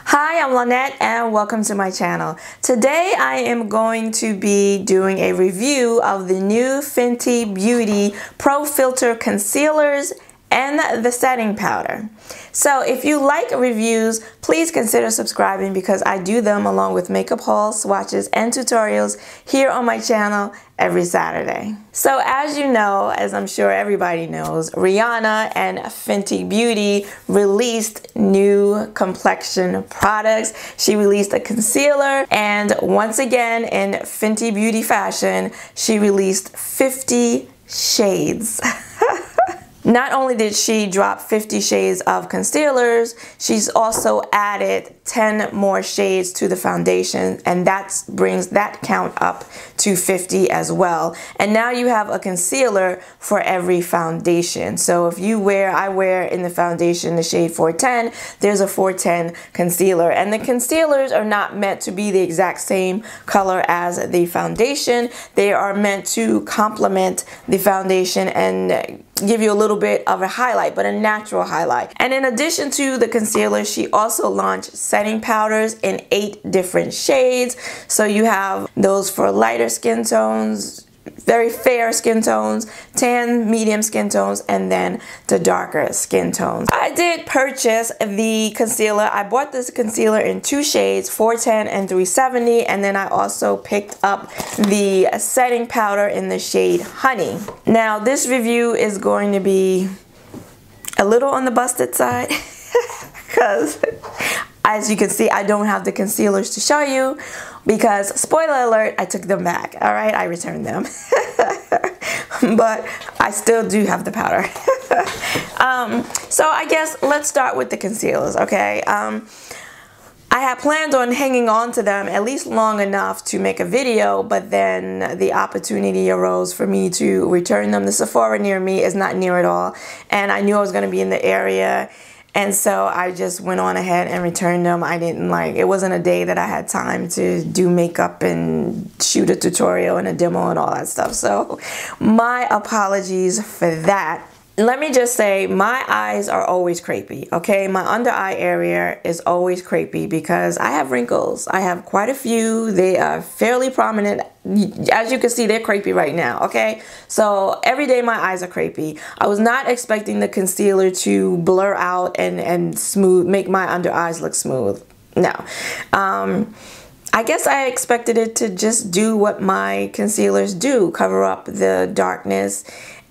Hi, I'm Lynette and welcome to my channel. Today I am going to be doing a review of the new Fenty Beauty Pro Filt'r concealers and the setting powder. So if you like reviews, please consider subscribing because I do them along with makeup hauls, swatches, and tutorials here on my channel every Saturday. So as you know, as I'm sure everybody knows, Rihanna and Fenty Beauty released new complexion products. She released a concealer, and once again in Fenty Beauty fashion, she released 50 shades. Not only did she drop 50 shades of concealers, she's also added 10 more shades to the foundation, and that brings that count up to 50 as well. And now you have a concealer for every foundation. So if you I wear in the foundation the shade 410, there's a 410 concealer. And the concealers are not meant to be the exact same color as the foundation. They are meant to complement the foundation and give you a little bit of a highlight, but a natural highlight. And in addition to the concealer, she also launched setting powders in 8 different shades. So you have those for lighter skin tones, very fair skin tones, tan, medium skin tones, and then the darker skin tones. I did purchase the concealer. I bought this concealer in 2 shades, 410 and 370, and then I also picked up the setting powder in the shade Honey. Now this review is going to be a little on the busted side because as you can see, I don't have the concealers to show you because, spoiler alert, I took them back. All right, I returned them. But I still do have the powder. So I guess let's start with the concealers, okay? I had planned on hanging on to them at least long enough to make a video, but then the opportunity arose for me to return them. The Sephora near me is not near at all, and I knew I was going to be in the area. And so I just went on ahead and returned them. It wasn't a day that I had time to do makeup and shoot a tutorial and a demo and all that stuff. So my apologies for that. Let me just say, my eyes are always crepey, okay? My under eye area is always crepey because I have wrinkles. I have quite a few. They are fairly prominent. As you can see, they're crepey right now, okay? So every day my eyes are crepey. I was not expecting the concealer to blur out and smooth, make my under eyes look smooth. No. I guess I expected it to just do what my concealers do, cover up the darkness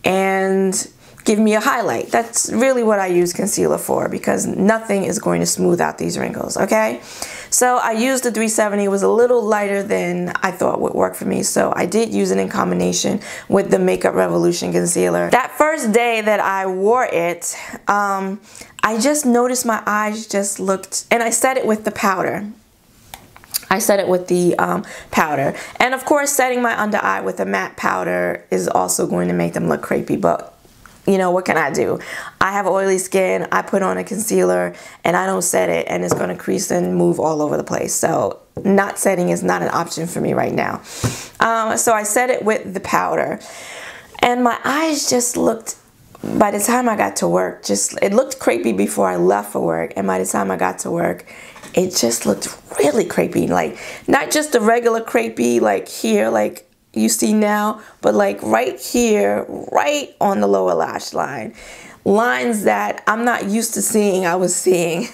and give me a highlight. That's really what I use concealer for because nothing is going to smooth out these wrinkles, okay? So I used the 370. It was a little lighter than I thought would work for me, so I did use it in combination with the Makeup Revolution concealer. That first day that I wore it, I just noticed my eyes just looked, and I set it with the powder. I set it with the powder. And of course, setting my under eye with a matte powder is also going to make them look crepey, but you know, what can I do? I have oily skin, I put on a concealer, and I don't set it, and it's gonna crease and move all over the place. So not setting is not an option for me right now. So I set it with the powder, and my eyes just looked, by the time I got to work, it looked crepey before I left for work, and by the time I got to work, it just looked really crepey. Like, not just the regular crepey, like here, like you see now, but like right here, right on the lower lash line. Lines that I'm not used to seeing, I was seeing.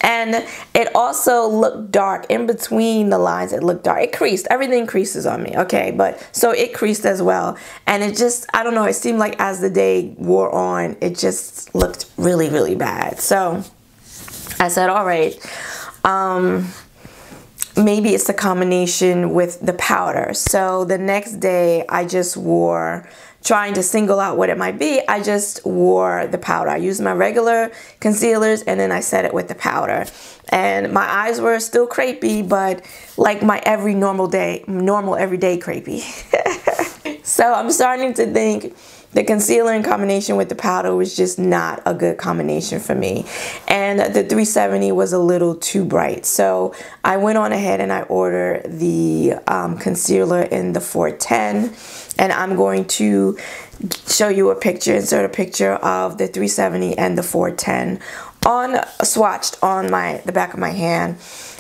And it also looked dark. In between the lines, it looked dark. It creased. Everything creases on me, okay? But so it creased as well. And it just, I don't know, it seemed like as the day wore on, it just looked really, really bad. So I said, all right, maybe it's a combination with the powder. So the next day I just wore, trying to single out what it might be, I just wore the powder. I used my regular concealers and then I set it with the powder. And my eyes were still crepey, but like my normal everyday crepey. So I'm starting to think the concealer in combination with the powder was just not a good combination for me. And the 370 was a little too bright. So I went on ahead and I ordered the concealer in the 410. And I'm going to show you a picture, insert a picture of the 370 and the 410 swatched on the back of my hand,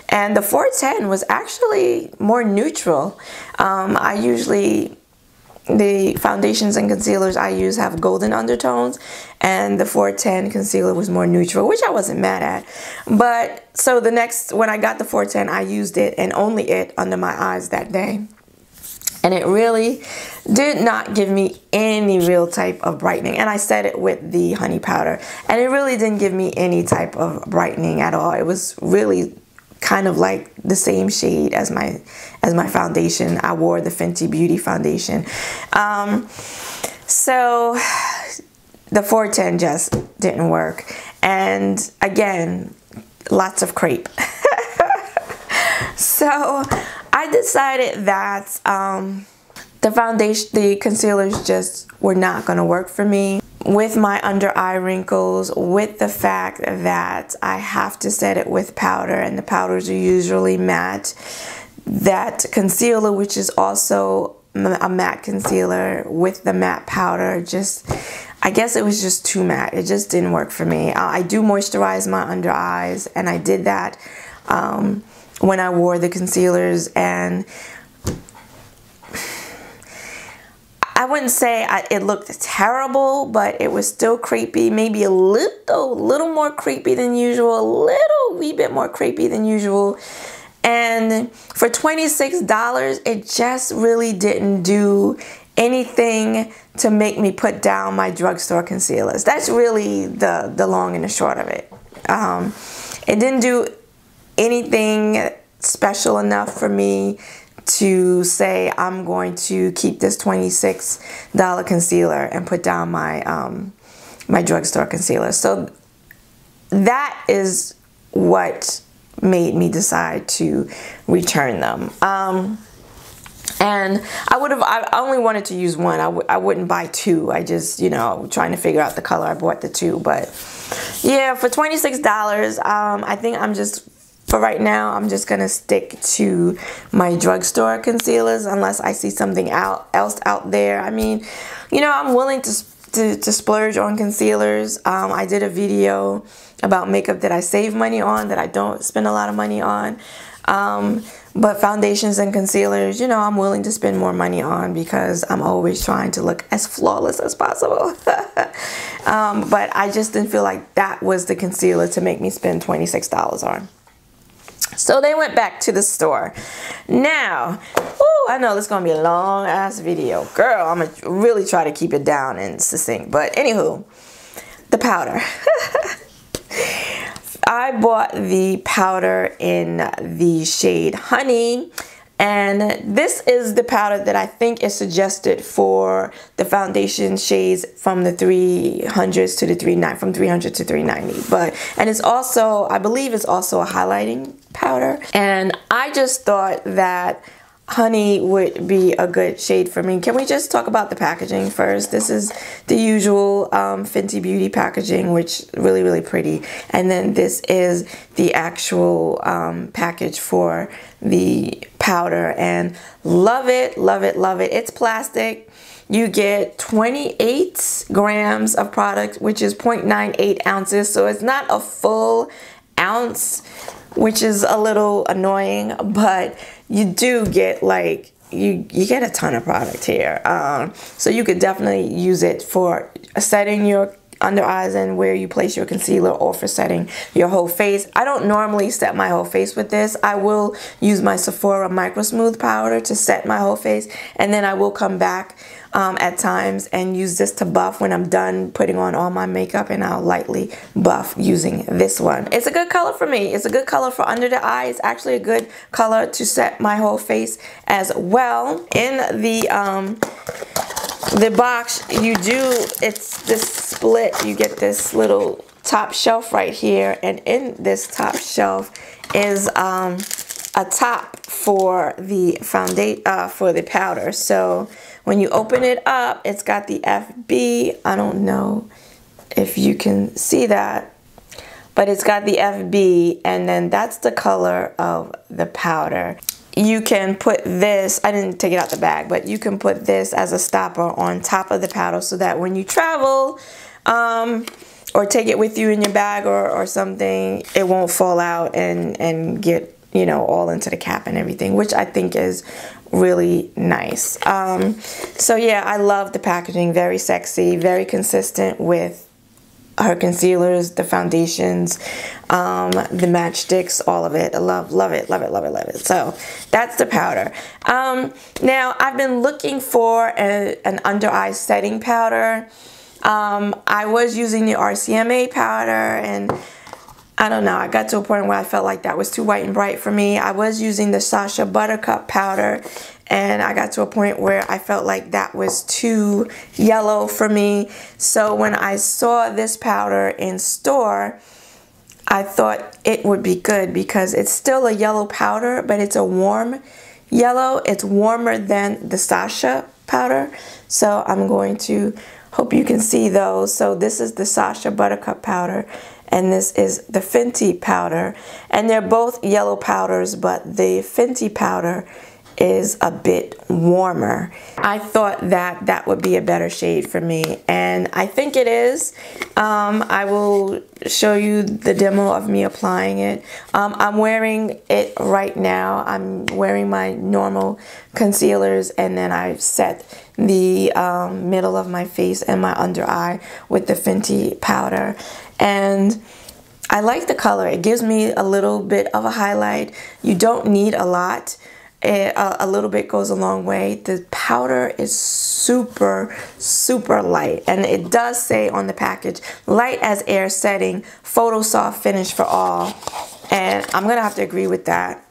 and the 410 was actually more neutral. The foundations and concealers I use have golden undertones, and the 410 concealer was more neutral, which I wasn't mad at. But so when I got the 410, I used it and only it under my eyes that day. And it really did not give me any real type of brightening. And I set it with the honey powder, and it really didn't give me any type of brightening at all. It was really kind of like the same shade as my foundation. I wore the Fenty Beauty foundation. So the 410 just didn't work. And again, lots of crepe. So I decided that the concealers just were not going to work for me. With my under eye wrinkles, with the fact that I have to set it with powder, and the powders are usually matte, that concealer, which is also a matte concealer with the matte powder, I guess it was just too matte. It just didn't work for me. I do moisturize my under eyes, and I did that when I wore the concealers, and I wouldn't say it looked terrible, but it was still crepey, maybe a little more crepey than usual, a little wee bit more crepey than usual. And for $26, it just really didn't do anything to make me put down my drugstore concealers. That's really the long and the short of it. It didn't do anything special enough for me to say I'm going to keep this $26 concealer and put down my my drugstore concealer. So that is what made me decide to return them. And I only wanted to use one. I wouldn't buy two. I just, trying to figure out the color, I bought the two. But yeah, for $26, I think for right now, I'm just gonna stick to my drugstore concealers unless I see something else out there. I mean, I'm willing to splurge on concealers. I did a video about makeup that I save money on, that I don't spend a lot of money on. But foundations and concealers, I'm willing to spend more money on because I'm always trying to look as flawless as possible. But I just didn't feel like that was the concealer to make me spend $26 on. So they went back to the store. Now, I know this is going to be a long ass video. Girl, I'm going to really try to keep it down and succinct. But anywho, the powder. I bought the powder in the shade Honey. And this is the powder that I think is suggested for the foundation shades from the 300s to the 390, from 300 to 390. And it's also, I believe it's also a highlighting powder. And I just thought that Honey would be a good shade for me. Can we just talk about the packaging first? This is the usual Fenty Beauty packaging, which is really, really pretty. And then this is the actual package for the powder, and love it, love it, love it. It's plastic. You get 28 grams of product, which is 0.98 ounces. So it's not a full ounce, which is a little annoying, but you do get you get a ton of product here. So you could definitely use it for setting your under eyes and where you place your concealer, or for setting your whole face. I don't normally set my whole face with this. I will use my Sephora Micro Smooth powder to set my whole face, and then I will come back at times and use this to buff when I'm done putting on all my makeup, and I'll lightly buff using this one. It's a good color for me. It's a good color for under the eye. It's actually a good color to set my whole face as well. In the box, it's this split. You get this little top shelf right here, and in this top shelf is a top for the for the powder. So when you open it up, it's got the FB. I don't know if you can see that, but it's got the FB, and then that's the color of the powder. You can put this, I didn't take it out the bag, but you can put this as a stopper on top of the powder so that when you travel, or take it with you in your bag or something, it won't fall out and get, you know, all into the cap and everything, which I think is really nice. So yeah, I love the packaging. Very sexy, very consistent with her concealers, the foundations, the matchsticks, all of it. I love it, love it, love it, love it. So that's the powder. Now I've been looking for an under eye setting powder. I was using the RCMA powder, and I don't know, I got to a point where I felt like that was too white and bright for me. I was using the Sacha Buttercup powder, and I got to a point where I felt like that was too yellow for me. So when I saw this powder in store, I thought it would be good because it's still a yellow powder, but it's a warm yellow. It's warmer than the Sacha powder. So I'm going to, hope you can see those. So this is the Sacha Buttercup powder, and this is the Fenty powder, and they're both yellow powders, but the Fenty powder is a bit warmer. I thought that that would be a better shade for me, and I think it is. I will show you the demo of me applying it. I'm wearing it right now. I'm wearing my normal concealers, and then I've set the middle of my face and my under eye with the Fenty powder, and I like the color. It gives me a little bit of a highlight. You don't need a lot. A little bit goes a long way. The powder is super, super light, and it does say on the package, light as air setting, photo soft finish for all, and I'm gonna have to agree with that.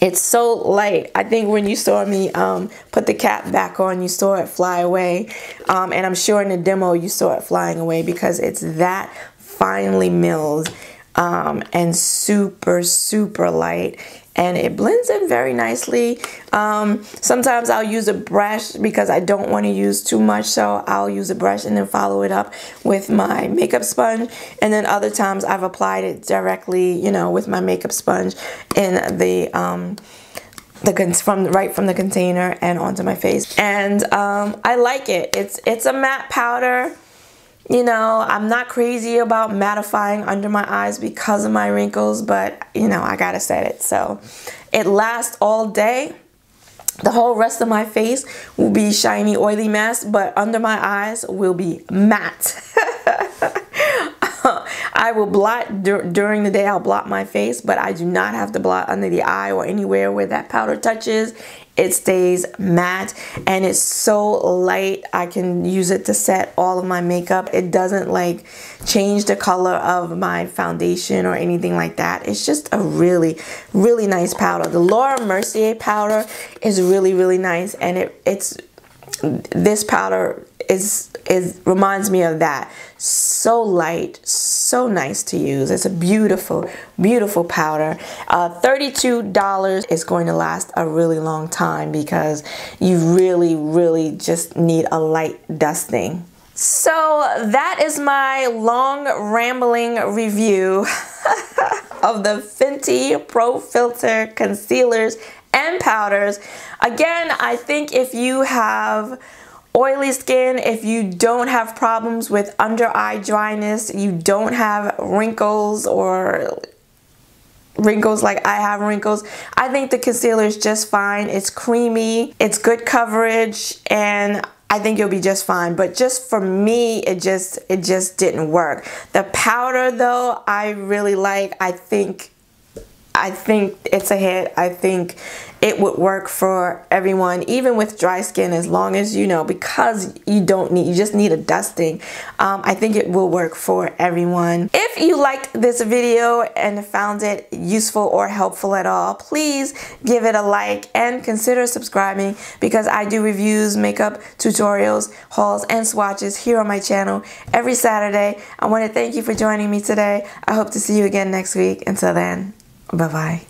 It's so light. I think when you saw me put the cap back on, you saw it fly away, and I'm sure in the demo you saw it flying away because it's that finely milled and super, super light. And it blends in very nicely. Sometimes I'll use a brush because I don't want to use too much, so I'll use a brush and then follow it up with my makeup sponge. And then other times I've applied it directly, you know, with my makeup sponge in the right from the container and onto my face. And I like it. It's a matte powder. You know, I'm not crazy about mattifying under my eyes because of my wrinkles, but, you know, I gotta set it. So it lasts all day. The whole rest of my face will be shiny, oily mess, but under my eyes will be matte. I will blot during the day. I'll blot my face, but I do not have to blot under the eye or anywhere where that powder touches. It stays matte, and it's so light. I can use it to set all of my makeup. It doesn't like change the color of my foundation or anything like that. It's just a really, really nice powder. The Laura Mercier powder is really, really nice, and this powder reminds me of that. So light, so nice to use. It's a beautiful, beautiful powder. $32 is going to last a really long time because you really, really just need a light dusting. So that is my long rambling review of the Fenty Pro Filt'r concealers and powders. Again, I think if you have oily skin, if you don't have problems with under eye dryness, you don't have wrinkles or wrinkles like I have wrinkles, I think the concealer is just fine. It's creamy, it's good coverage, and I think you'll be just fine. But just for me, it just didn't work. The powder though, I really like. I think it's a hit. I think it would work for everyone, even with dry skin, as long as, you know, because you just need a dusting. I think it will work for everyone. If you liked this video and found it useful or helpful at all, please give it a like and consider subscribing, because I do reviews, makeup tutorials, hauls, and swatches here on my channel every Saturday. I want to thank you for joining me today. I hope to see you again next week. Until then, bye-bye.